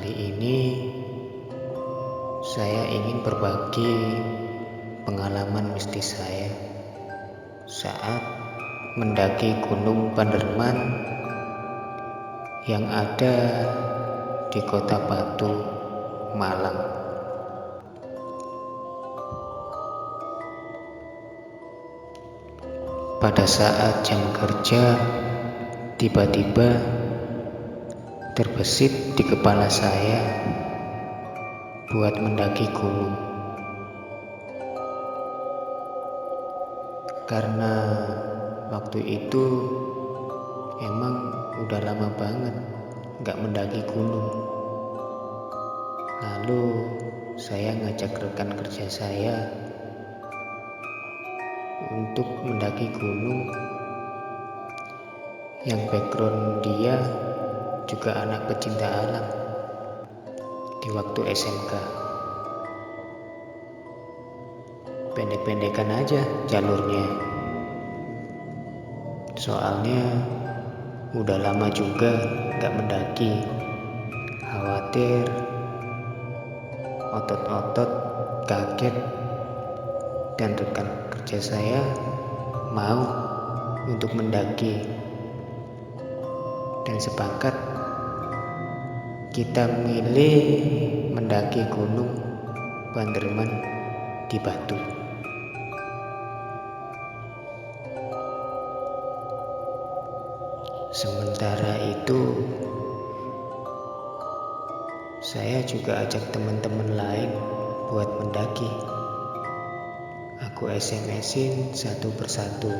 Kali ini saya ingin berbagi pengalaman mistis saya saat mendaki Gunung Panderman yang ada di Kota Batu, Malang. Pada saat jam kerja, tiba-tiba terbesit di kepala saya buat mendaki gunung. Karena waktu itu emang udah lama banget gak mendaki gunung. Lalu saya ngajak rekan kerja saya untuk mendaki gunung yang background dia juga anak pecinta alam di waktu SMK. Pendek-pendekan aja jalurnya, soalnya udah lama juga gak mendaki. Khawatir otot-otot kaget, dan rekan kerja saya mau untuk mendaki, dan sepakat kita milih mendaki Gunung Panderman di Batu. Sementara itu saya juga ajak teman-teman lain buat mendaki. Aku SMS-in satu persatu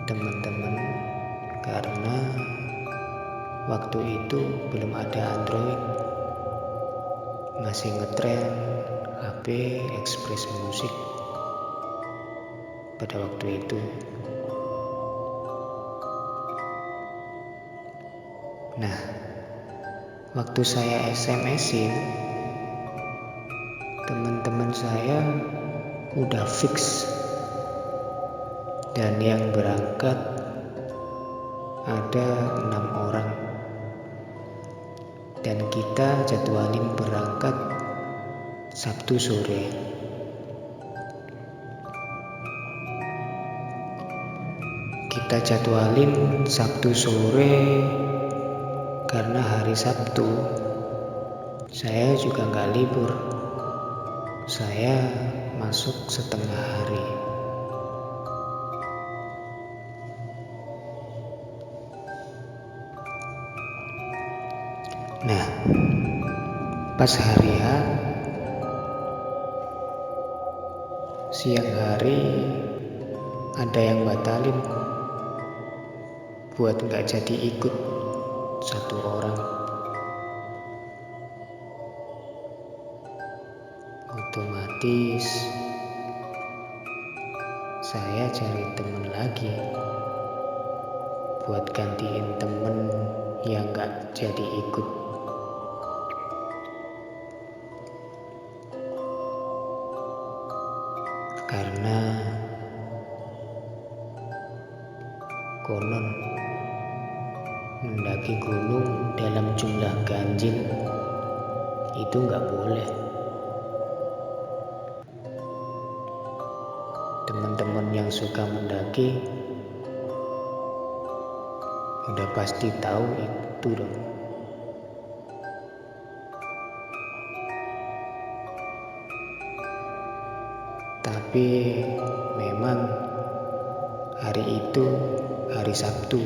teman-teman, karena waktu itu belum ada Android, masih ngetren HP Express Music pada waktu itu. Nah, waktu saya SMS-in, teman-teman saya udah fix, dan yang berangkat ada 6 orang, dan kita jadwalin berangkat Sabtu sore. Kita jadwalin Sabtu sore karena hari Sabtu saya juga gak libur. Saya masuk setengah hari. Nah, pas hari H, siang hari ada yang batalin buat gak jadi ikut satu orang. Otomatis saya cari temen lagi buat gantiin temen yang gak jadi ikut. Karena konon mendaki gunung dalam jumlah ganjil itu gak boleh. Teman-teman yang suka mendaki udah pasti tahu itu dong. Tapi memang hari itu hari Sabtu.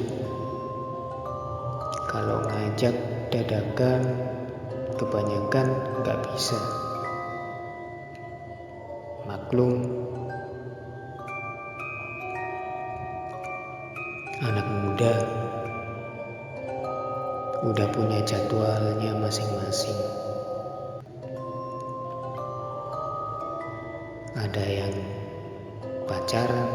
Kalau ngajak dadakan kebanyakan gak bisa. Maklum, anak muda udah punya jadwalnya masing-masing. Ada yang pacaran,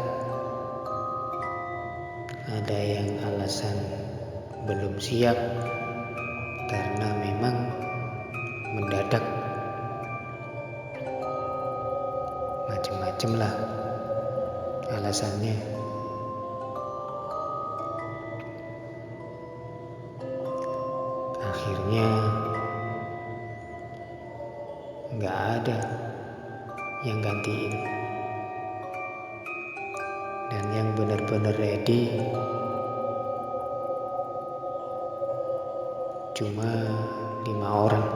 ada yang alasan belum siap karena memang mendadak. Macem-macem lah alasannya. Akhirnya nggak ada yang gantiin. Dan yang benar-benar ready cuma 5 orang.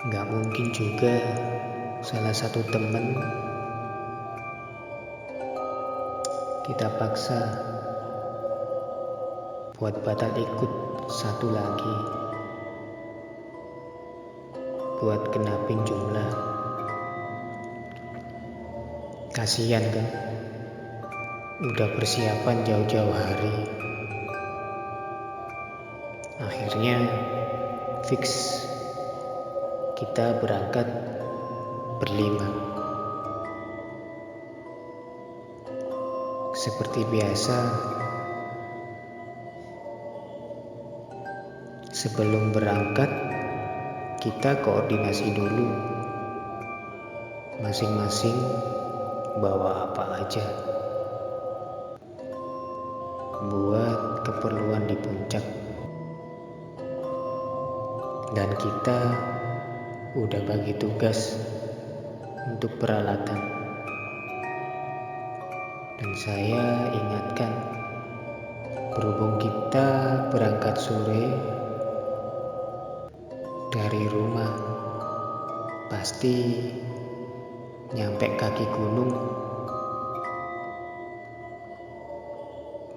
Nggak mungkin juga salah satu temen kita paksa buat batal ikut satu lagi buat genapin jumlah. Kasian kan, udah persiapan jauh-jauh hari, akhirnya fix kita berangkat berlima. Seperti biasa, sebelum berangkat kita koordinasi dulu masing-masing bawa apa aja buat keperluan di puncak. Dan kita udah bagi tugas untuk peralatan. Dan saya ingatkan, berhubung kita berangkat sore dari rumah, pasti nyampe kaki gunung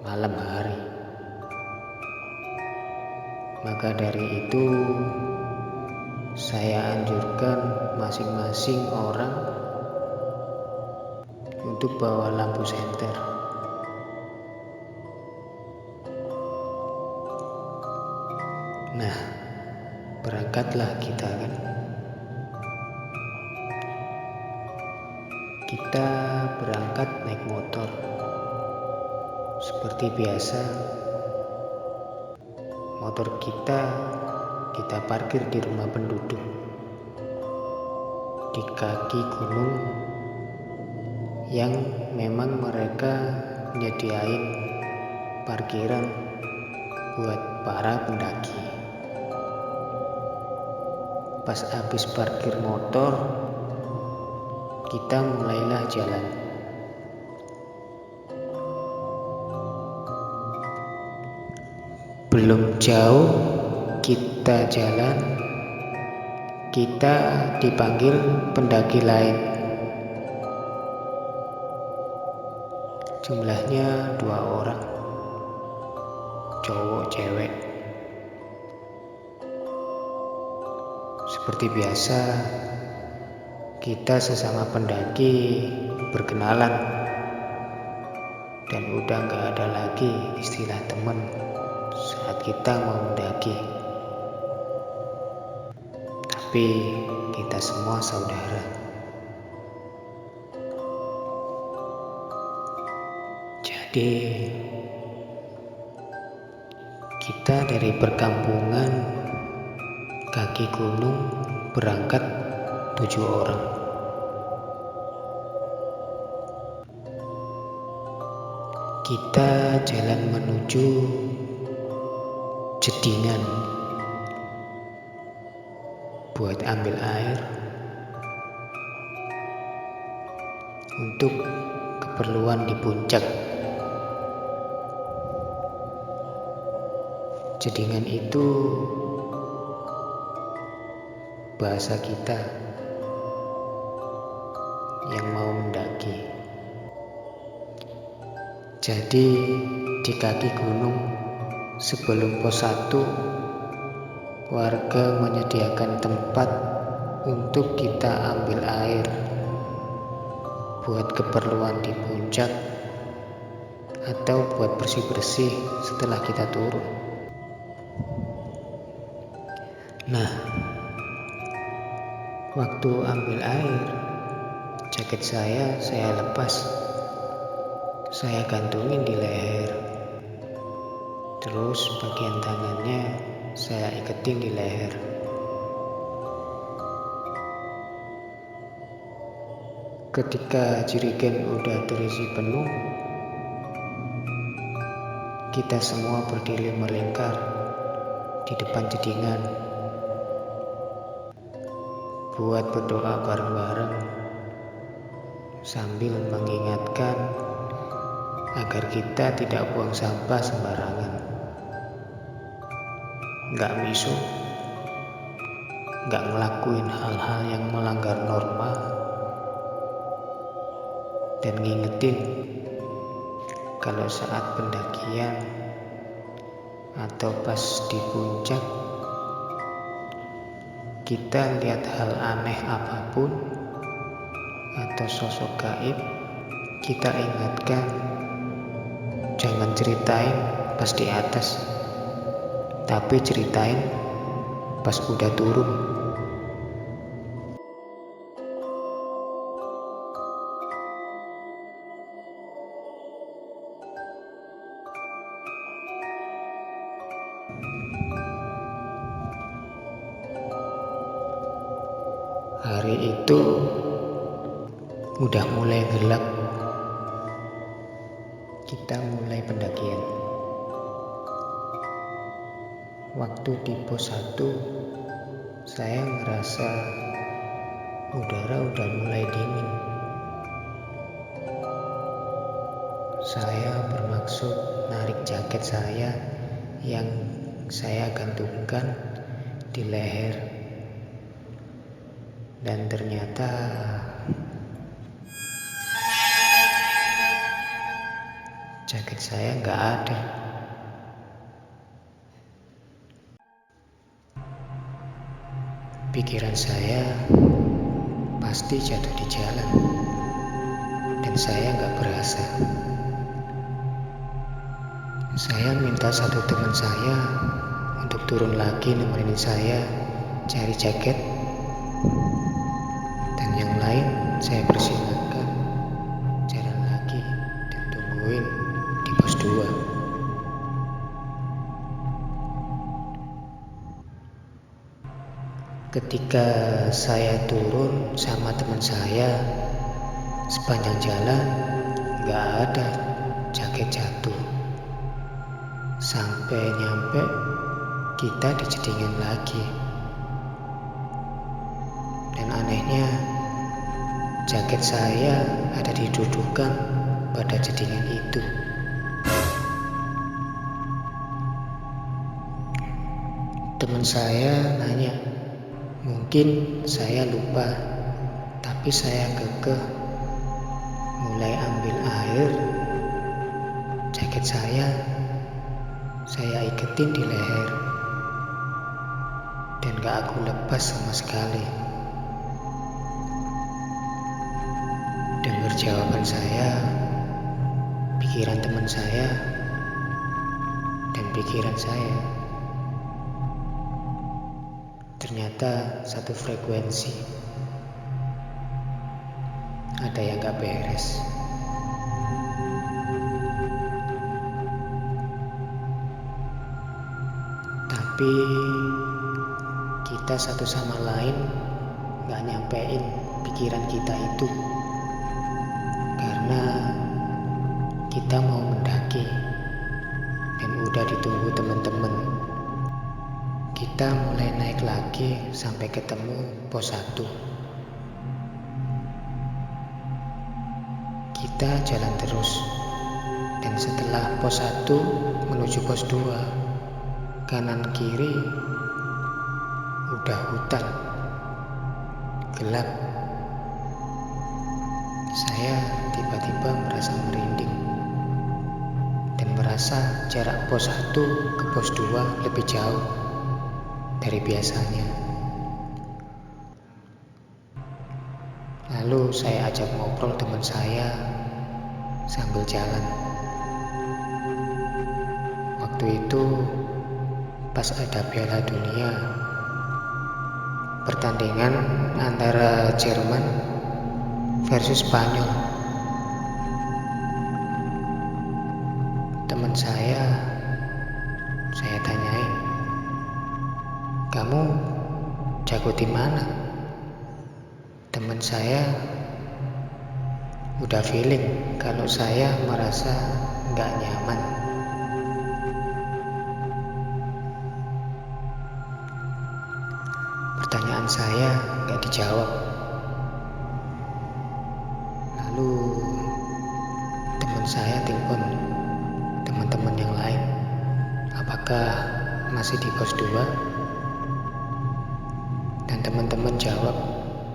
malam hari. Maka dari itu saya anjurkan masing-masing orang untuk bawa lampu senter. Nah, berangkatlah kita kan. Kita berangkat naik motor. Seperti biasa, motor kita parkir di rumah penduduk di kaki gunung yang memang mereka nyediain parkiran buat para pendaki. Pas habis parkir motor, kita mulailah jalan. Belum jauh kita jalan, kita dipanggil pendaki lain. Jumlahnya 2 orang, cowok cewek. Seperti biasa, kita sesama pendaki berkenalan, dan udah gak ada lagi istilah teman saat kita mau mendaki. Tapi kita semua saudara. Jadi kita dari perkampungan kaki gunung berangkat 7 orang. Kita jalan menuju Jedingan buat ambil air untuk keperluan di puncak. Jedingan itu bahasa kita yang mau mendaki. Jadi di kaki gunung sebelum pos 1, warga menyediakan tempat untuk kita ambil air buat keperluan di puncak atau buat bersih-bersih setelah kita turun. Nah, waktu ambil air, jaket saya lepas, saya gantungin di leher. Terus bagian tangannya saya iketin di leher. Ketika jerigen udah terisi penuh, kita semua berdiri melingkar di depan jedingan, buat berdoa bareng-bareng sambil mengingatkan agar kita tidak buang sampah sembarangan, nggak misu, nggak ngelakuin hal-hal yang melanggar norma, dan ngingetin kalau saat pendakian atau pas di puncak kita lihat hal aneh apapun atau sosok gaib, kita ingatkan jangan ceritain pas di atas, tapi ceritain pas udah turun. Hari itu udah mulai gelap. Kita mulai pendakian. Waktu di pos 1, saya ngerasa udara udah mulai dingin. Saya bermaksud narik jaket saya yang saya gantungkan di leher. Dan ternyata jaket saya nggak ada. Pikiran saya pasti jatuh di jalan, dan saya nggak berasa. Saya minta satu teman saya untuk turun lagi nemenin saya cari jaket, dan yang lain saya persilahkan jalan lagi dan tungguin di pos 2. Ketika saya turun sama teman saya, sepanjang jalan gak ada jaket jatuh. Sampai nyampe kita di jedingan lagi. Dan anehnya, jaket saya ada didudukan pada jedingan itu. Teman saya nanya, mungkin saya lupa, tapi saya kekeh mulai ambil air. Jaket saya iketin di leher, dan gak aku lepas sama sekali. Dengar jawaban saya, pikiran teman saya, dan pikiran saya ternyata satu frekuensi. Ada yang gak beres. Tapi kita satu sama lain gak nyampein pikiran kita itu, karena kita mau mendaki dan udah ditunggu teman-teman. Kita mulai naik lagi sampai ketemu pos 1. Kita jalan terus, dan setelah pos 1 menuju pos 2, kanan kiri udah hutan, gelap. Saya tiba-tiba merasa merinding dan merasa jarak pos 1 ke pos 2 lebih jauh dari biasanya. Lalu saya ajak ngobrol teman saya sambil jalan. Waktu itu pas ada Piala Dunia, pertandingan antara Jerman versus Spanyol. Teman saya tanyain, kamu jago di mana? Teman saya udah feeling kalau saya merasa nggak nyaman. Pertanyaan saya nggak dijawab. Lalu teman saya telepon teman-teman yang lain, apakah masih di pos 2? Dan teman-teman jawab,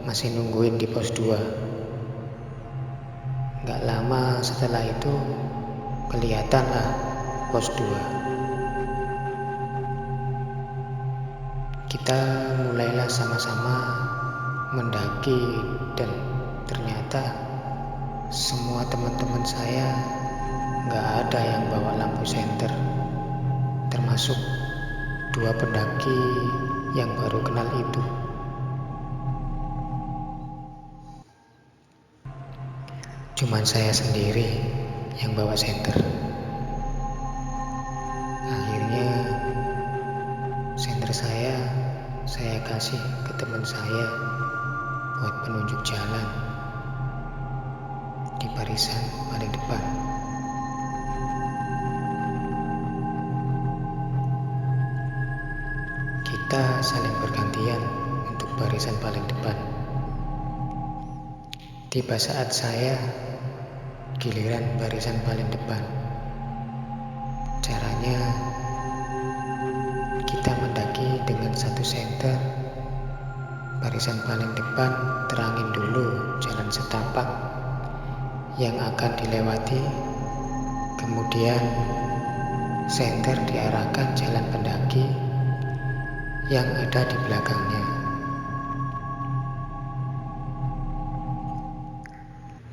masih nungguin di pos 2. Gak lama setelah itu kelihatanlah pos 2. Kita mulailah sama-sama mendaki dan ternyata semua teman-teman saya gak ada yang bawa lampu senter, termasuk 2 pendaki yang baru kenal itu. Cuman saya sendiri yang bawa senter. Akhirnya senter saya kasih ke teman saya buat penunjuk jalan di barisan paling depan. Kita saling bergantian untuk barisan paling depan. Tiba saat saya giliran barisan paling depan. Caranya kita mendaki dengan 1 senter. Barisan paling depan terangin dulu jalan setapak yang akan dilewati, kemudian senter diarahkan jalan pendaki yang ada di belakangnya.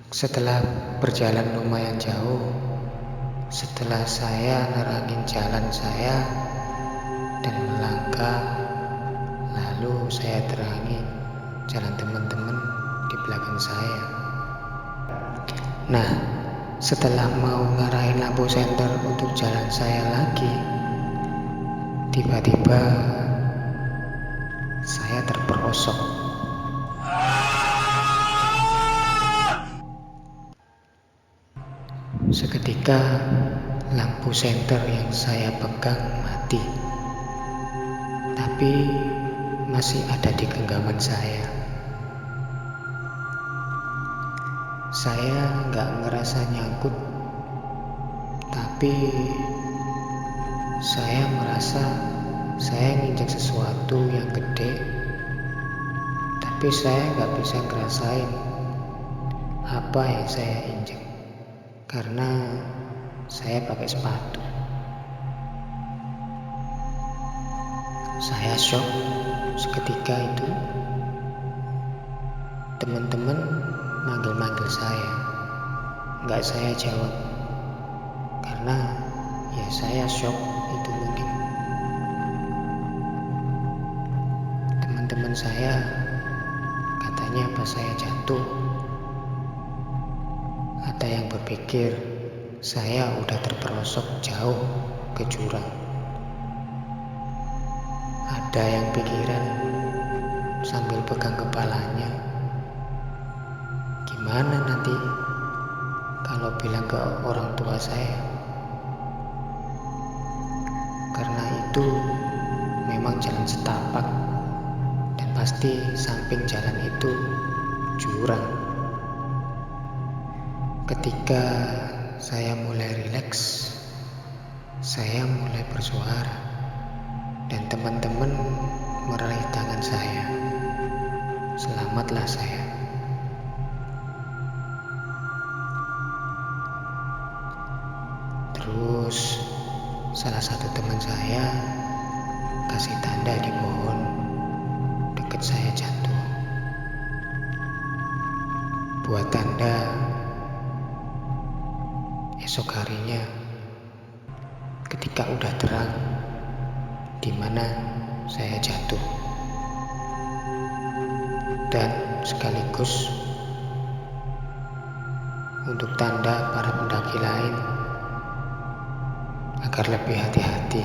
Setelah berjalan lumayan jauh, setelah saya nerangin jalan saya dan melangkah, lalu saya terangin jalan teman-teman di belakang saya. Nah, setelah mau ngarahin lampu senter untuk jalan saya lagi, tiba-tiba saya terperosok. Seketika lampu senter yang saya pegang mati, tapi masih ada di genggaman saya. Saya nggak ngerasa nyangkut, tapi saya merasa saya nginjek sesuatu yang gede, tapi saya nggak bisa ngerasain apa yang saya injek karena saya pakai sepatu. Saya shock seketika itu. Teman-teman manggil-manggil saya, nggak saya jawab karena ya saya shock itu mungkin. Teman-teman saya katanya pas saya jatuh, ada yang berpikir saya udah terperosok jauh ke jurang. Ada yang pikiran sambil pegang kepalanya, gimana nanti kalau bilang ke orang tua saya? Karena itu memang jalan setapak dan pasti samping jalan itu jurang. Ketika saya mulai rileks, saya mulai bersuara dan teman-teman meraih tangan saya. Selamatlah saya. Terus salah satu teman saya kasih tanda di pohon dekat saya jatuh. Buat tanda esok harinya ketika udah terang di mana saya jatuh, dan sekaligus untuk tanda para pendaki lain agar lebih hati-hati.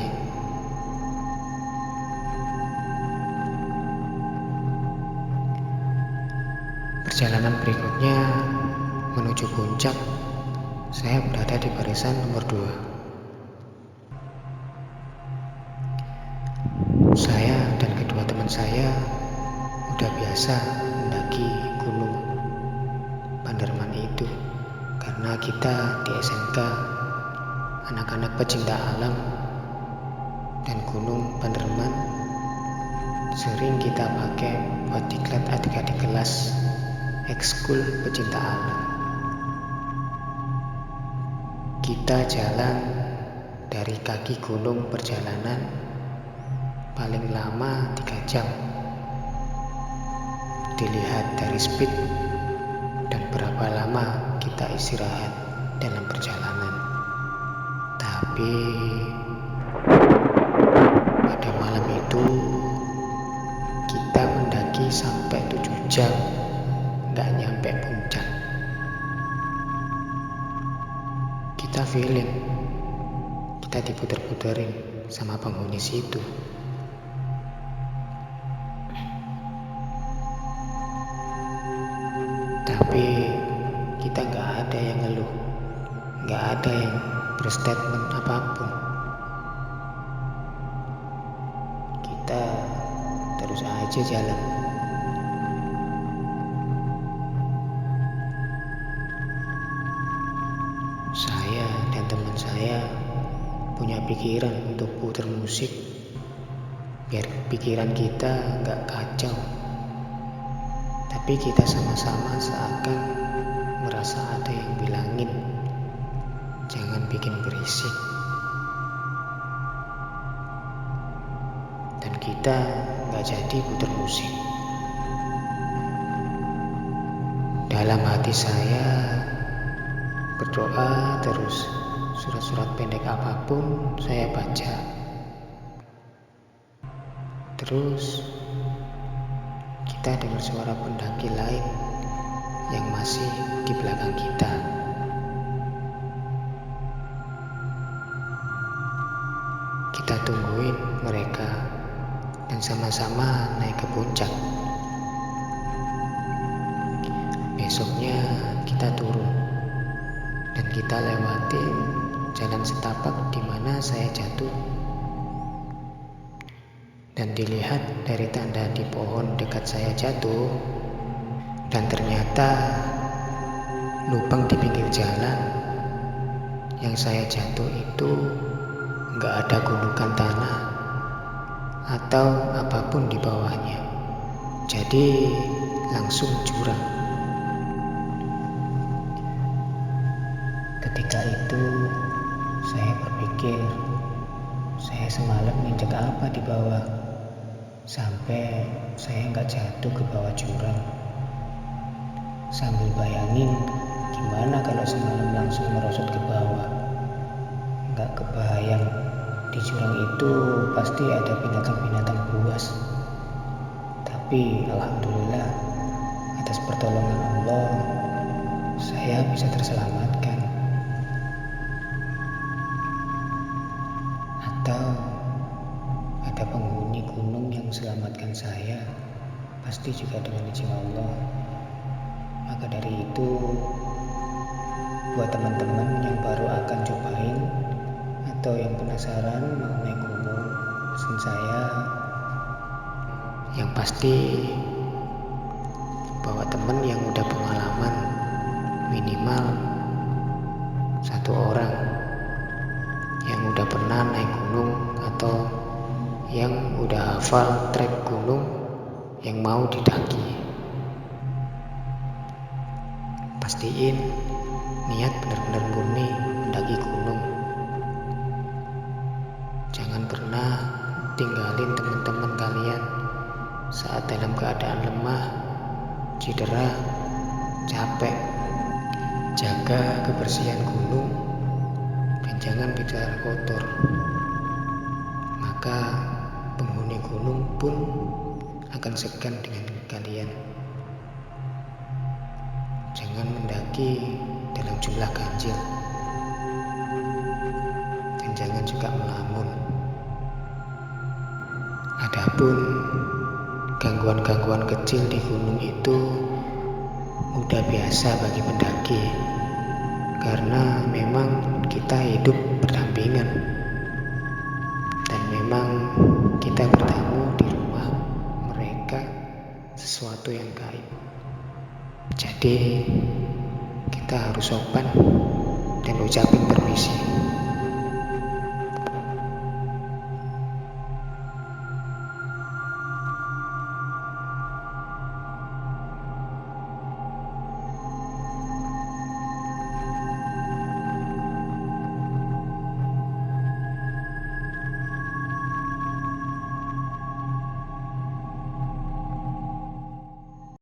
Perjalanan berikutnya menuju puncak, saya berada di barisan nomor 2. Saya dan kedua teman saya udah biasa mendaki gunung Panderman itu, karena kita di SMK anak-anak pecinta alam, dan gunung Panderman sering kita pakai buat diklat adik-adik kelas ekskul pecinta alam. Kita jalan dari kaki gunung, perjalanan paling lama 3 jam. Dilihat dari speed dan berapa lama kita istirahat dalam perjalanan. Tapi pada malam itu kita mendaki sampai 7 jam nggak nyampe puncak. Kita feeling kita diputer-puterin sama penghuni situ. Tapi kita nggak ada yang ngeluh, nggak ada yang berstatement apapun. Kita terus aja jalan. Saya dan teman saya punya pikiran untuk putar musik biar pikiran kita nggak kacau. Tapi kita sama-sama seakan merasa ada yang bilangin, jangan bikin berisik. Dan kita nggak jadi putar musik. Dalam hati saya berdoa terus, surat-surat pendek apapun saya baca. Terus kita dengar suara pendaki lain yang masih di belakang kita. Kita tungguin mereka dan sama-sama naik ke puncak. Besoknya kita turun dan kita lewatin jalan setapak di mana saya jatuh. Dan dilihat dari tanda di pohon dekat saya jatuh, dan ternyata lubang di pinggir jalan yang saya jatuh itu nggak ada gundukan tanah atau apapun di bawahnya, jadi langsung jurang. Ketika itu saya berpikir, saya semalam nginjek apa di bawah sampai saya nggak jatuh ke bawah jurang. Sambil bayangin gimana kalau semalam langsung merosot ke bawah. Nggak kebayang di jurang itu pasti ada binatang-binatang buas. Tapi alhamdulillah atas pertolongan Allah saya bisa terselamatkan. Atau ada penghuni gunung yang selamatkan saya, pasti juga dengan izin Allah. Maka dari itu, buat teman-teman yang baru akan cobain atau yang penasaran mau naik gunung, pesan saya yang pasti bawa teman yang udah pengalaman, minimal 1 orang yang udah pernah naik gunung atau yang udah hafal trek gunung yang mau didaki. Pastiin niat benar-benar murni mendaki gunung. Jangan pernah tinggalin teman-teman kalian saat dalam keadaan lemah, cedera, capek. Jaga kebersihan gunung dan jangan bicara kotor. Maka penghuni gunung pun akan segan dengan kalian. Jangan mendaki dalam jumlah ganjil dan jangan juga melamun. Adapun gangguan-gangguan kecil di gunung itu udah biasa bagi pendaki, karena memang kita hidup berdampingan dan memang kita bertamu di rumah mereka sesuatu yang gaib. Jadi kita harus sopan dan ucapin permisi.